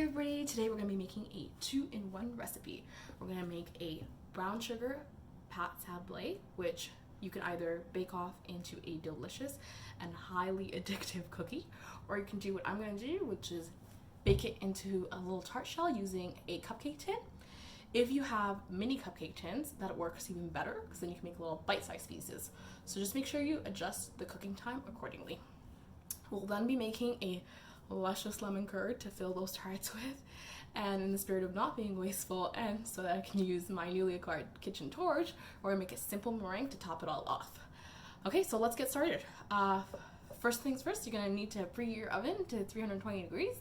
everybody, today we're going to be making a 2-in-1 recipe. We're going to make a brown sugar pâte sablé, which you can either bake off into a delicious and highly addictive cookie, or you can do what I'm going to do, which is bake it into a little tart shell using a cupcake tin. If you have mini cupcake tins, that works even better because then you can make little bite-sized pieces. So just make sure you adjust the cooking time accordingly. We'll then be making a luscious lemon curd to fill those tarts with, and in the spirit of not being wasteful and so that I can use my newly acquired kitchen torch, we're gonna make a simple meringue to top it all off. Okay, so let's get started. First things first, you're gonna need to preheat your oven to 320 degrees,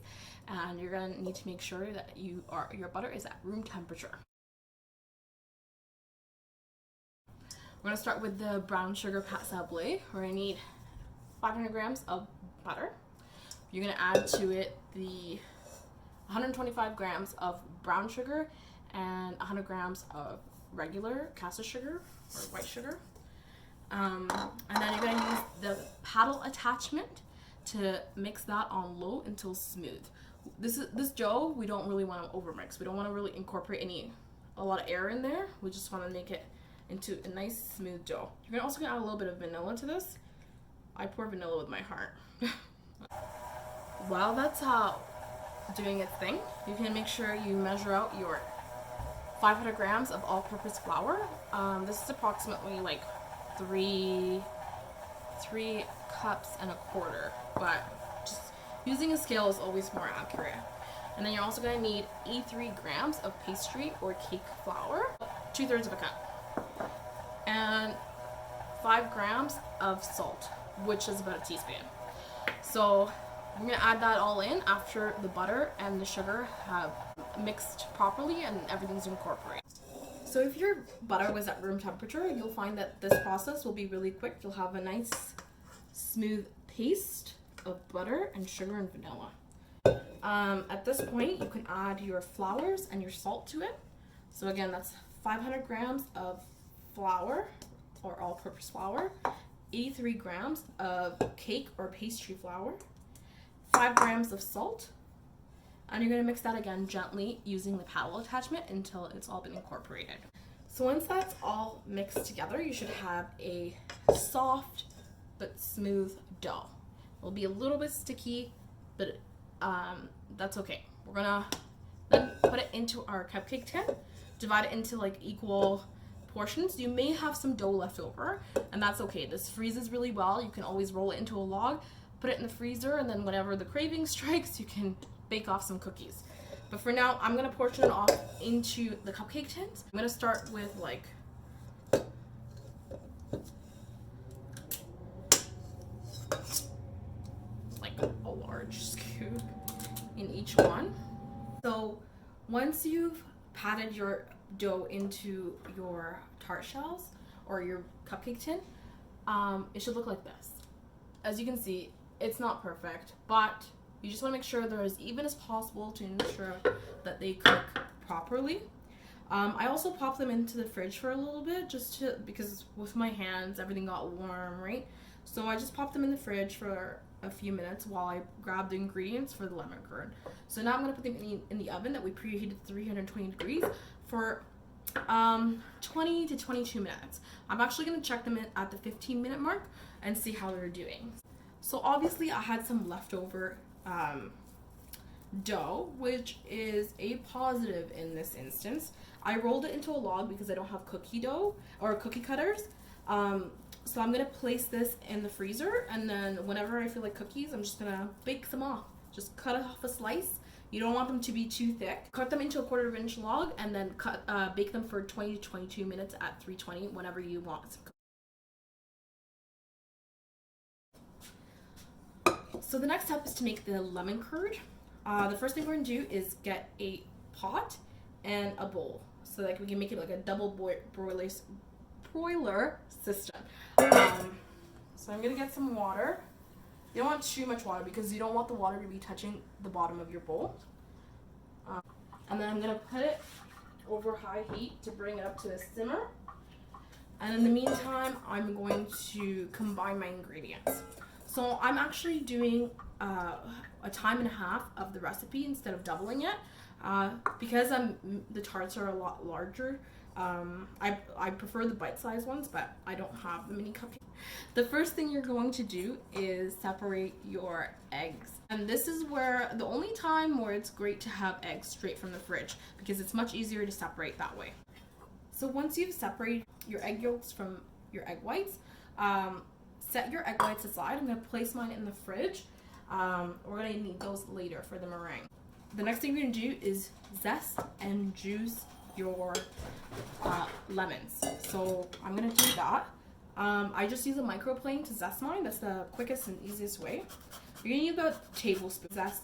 and you're gonna need to make sure that your butter is at room temperature. We're gonna start with the brown sugar pâte sablé. We're gonna need 500 grams of butter. You're gonna add to it the 125 grams of brown sugar and 100 grams of regular caster sugar or white sugar. And then you're gonna use the paddle attachment to mix that on low until smooth. This dough, we don't really want to overmix. We don't want to really incorporate a lot of air in there. We just want to make it into a nice smooth dough. You're also gonna add a little bit of vanilla to this. I pour vanilla with my heart. While that's doing its thing, you can make sure you measure out your 500 grams of all-purpose flour. This is approximately like three cups and a quarter, but just using a scale is always more accurate. And then you're also going to need 83 grams of pastry or cake flour, 2/3 of a cup, and 5 grams of salt, which is about a teaspoon. So I'm going to add that all in after the butter and the sugar have mixed properly and everything's incorporated. So if your butter was at room temperature, you'll find that this process will be really quick. You'll have a nice smooth paste of butter and sugar and vanilla. At this point, you can add your flours and your salt to it. So again, that's 500 grams of flour or all-purpose flour, 83 grams of cake or pastry flour, 5 grams of salt, and you're going to mix that again gently using the paddle attachment until it's all been incorporated. So once that's all mixed together, you should have a soft but smooth dough. It'll be a little bit sticky, but that's okay. We're gonna then put it into our cupcake tin, divide it into like equal portions. You may have some dough left over, and that's okay. This freezes really well. You can always roll it into a log, put it in the freezer, and then whenever the craving strikes, you can bake off some cookies. But for now, I'm gonna portion it off into the cupcake tins. I'm gonna start with like a large scoop in each one. So once you've patted your dough into your tart shells or your cupcake tin, it should look like this. As you can see, it's not perfect, but you just want to make sure they're as even as possible to ensure that they cook properly. I also popped them into the fridge for a little bit because with my hands everything got warm, right? So I just popped them in the fridge for a few minutes while I grabbed the ingredients for the lemon curd. So now I'm going to put them in the oven that we preheated to 320 degrees for 20 to 22 minutes. I'm actually going to check them in at the 15-minute mark and see how they're doing. So obviously I had some leftover dough, which is a positive in this instance. I rolled it into a log because I don't have cookie dough or cookie cutters. So I'm gonna place this in the freezer, and then whenever I feel like cookies, I'm just gonna bake them off. Just cut off a slice. You don't want them to be too thick. Cut them into a 1/4 inch log, and then bake them for 20 to 22 minutes at 320 whenever you want. So the next step is to make the lemon curd. The first thing we're gonna do is get a pot and a bowl so that we can make it like a double broiler system. So I'm gonna get some water. You don't want too much water because you don't want the water to be touching the bottom of your bowl. And then I'm gonna put it over high heat to bring it up to a simmer. And in the meantime, I'm going to combine my ingredients. So I'm actually doing a time and a half of the recipe instead of doubling it. Because the tarts are a lot larger, I prefer the bite-sized ones, but I don't have the mini cupcake. The first thing you're going to do is separate your eggs. And this is where the only time where it's great to have eggs straight from the fridge, because it's much easier to separate that way. So once you've separated your egg yolks from your egg whites, set your egg whites aside. I'm going to place mine in the fridge. We're going to need those later for the meringue. The next thing you're going to do is zest and juice your lemons. So I'm going to do that. I just use a microplane to zest mine. That's the quickest and easiest way. You're going to need about a tablespoon zest,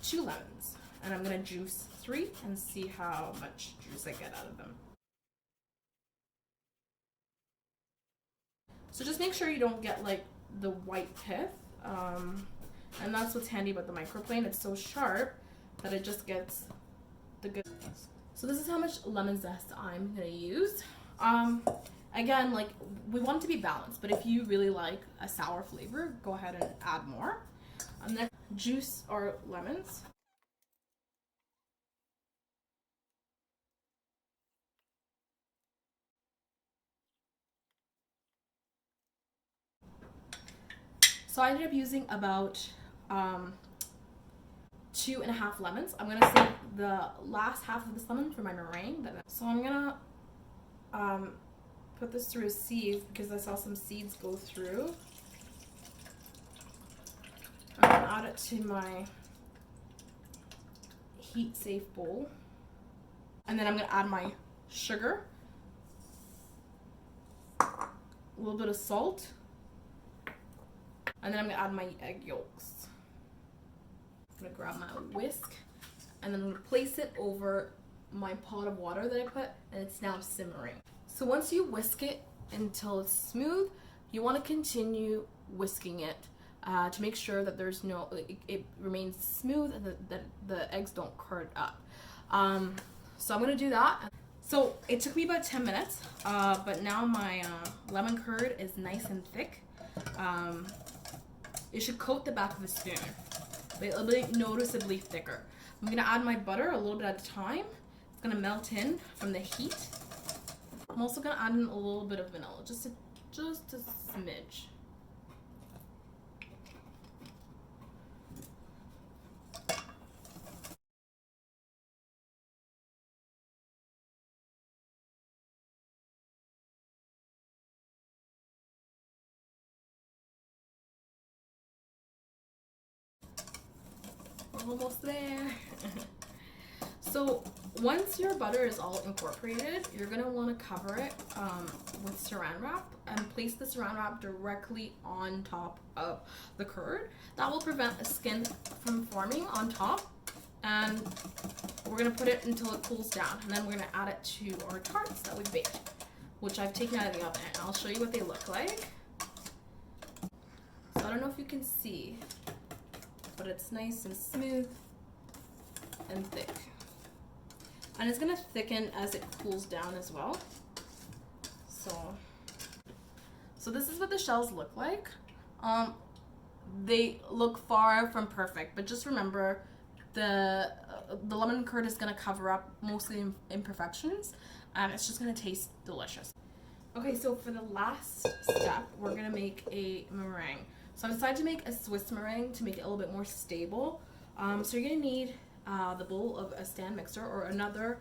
2 lemons. And I'm going to juice 3 and see how much juice I get out of them. So just make sure you don't get like the white pith. And that's what's handy about the microplane. It's so sharp that it just gets the good. So this is how much lemon zest I'm gonna use. Again, like, we want it to be balanced, but if you really like a sour flavor, go ahead and add more. Next, juice our lemons. So I ended up using about 2.5 lemons. I'm gonna save the last half of this lemon for my meringue. So I'm gonna put this through a sieve because I saw some seeds go through. I'm gonna add it to my heat safe bowl. And then I'm gonna add my sugar, a little bit of salt, and then I'm gonna add my egg yolks. I'm gonna grab my whisk and then I'm gonna place it over my pot of water that I put, and it's now simmering. So once you whisk it until it's smooth, you want to continue whisking it to make sure that there's no, it remains smooth and that the eggs don't curd up. So I'm gonna do that. So it took me about 10 minutes, but now my lemon curd is nice and thick. It should coat the back of the spoon, but it'll be noticeably thicker. I'm gonna add my butter a little bit at a time. It's gonna melt in from the heat. I'm also gonna add in a little bit of vanilla, just a smidge. We're almost there. So once your butter is all incorporated, you're gonna want to cover it with saran wrap and place the saran wrap directly on top of the curd. That will prevent a skin from forming on top. And we're gonna put it until it cools down, and then we're gonna add it to our tarts that we baked, which I've taken out of the oven. I'll show you what they look like. So I don't know if you can see, but it's nice and smooth and thick. And it's gonna thicken as it cools down as well. So this is what the shells look like. They look far from perfect, but just remember the lemon curd is gonna cover up mostly imperfections, and it's just gonna taste delicious. Okay, so for the last step, we're gonna make a meringue. So I decided to make a Swiss meringue to make it a little bit more stable. So you're gonna need the bowl of a stand mixer or another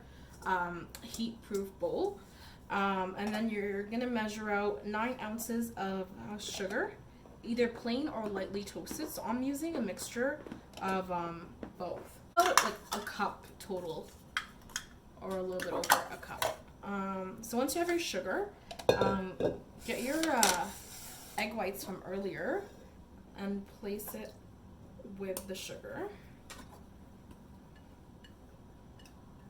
heat-proof bowl. And then you're gonna measure out 9 ounces of sugar, either plain or lightly toasted. So I'm using a mixture of both. About like a cup total, or a little bit over a cup. So once you have your sugar, get your egg whites from earlier and place it with the sugar.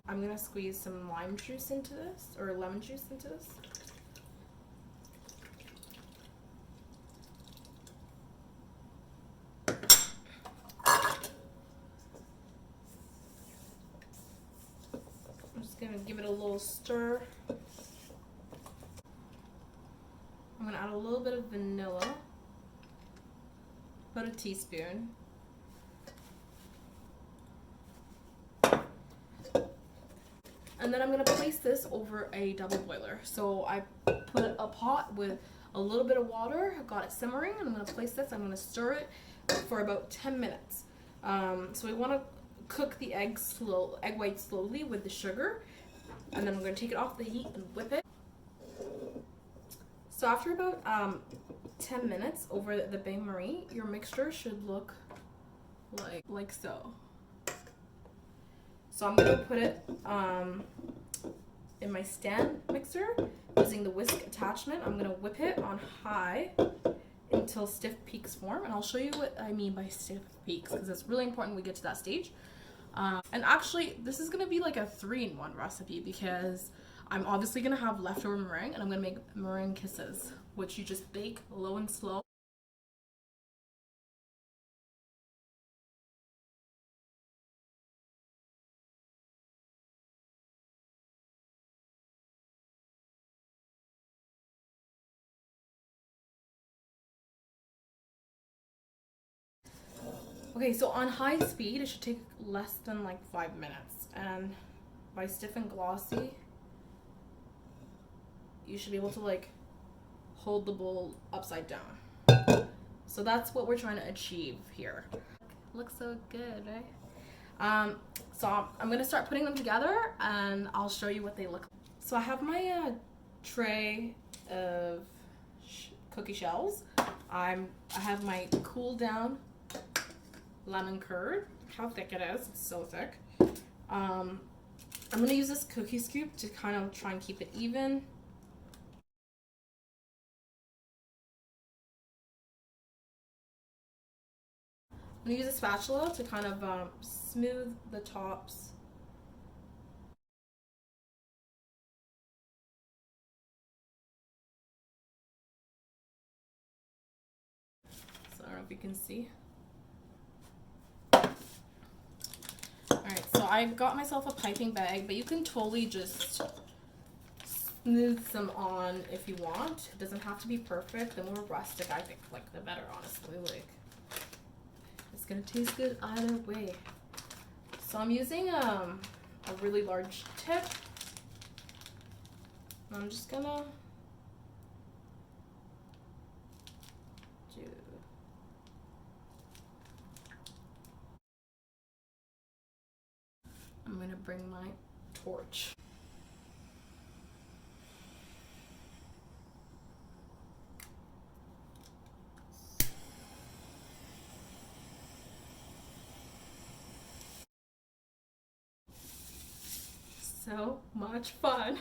I'm gonna squeeze some lime juice into this, or lemon juice into this. I'm just gonna give it a little stir. I'm gonna add a little bit of vanilla, about a teaspoon. And then I'm gonna place this over a double boiler. So I put a pot with a little bit of water, got it simmering, and I'm gonna place this. I'm gonna stir it for about 10 minutes. So we want to cook the egg white slowly with the sugar, and then I'm gonna take it off the heat and whip it. So after about 10 minutes over the bain marie, your mixture should look like so. So I'm gonna put it in my stand mixer using the whisk attachment. I'm gonna whip it on high until stiff peaks form, and I'll show you what I mean by stiff peaks because it's really important we get to that stage. And actually, this is gonna be like a 3-in-1 recipe because I'm obviously gonna have leftover meringue, and I'm gonna make meringue kisses, which you just bake low and slow. Okay, so on high speed, it should take less than like 5 minutes. And by stiff and glossy, you should be able to like hold the bowl upside down. So that's what we're trying to achieve here. Looks so good, right? So I'm gonna start putting them together and I'll show you what they look like. So I have my tray of cookie shells. I have my cool down lemon curd. How thick it is, it's so thick. I'm gonna use this cookie scoop to kind of try and keep it even. I'm gonna use a spatula to kind of smooth the tops. So I don't know if you can see. Alright, so I got myself a piping bag, but you can totally just smooth some on if you want. It doesn't have to be perfect. The more rustic I think, like, the better, honestly. Like, it's gonna taste good either way. So I'm using a really large tip. I'm just gonna do. I'm gonna bring my torch. So much fun.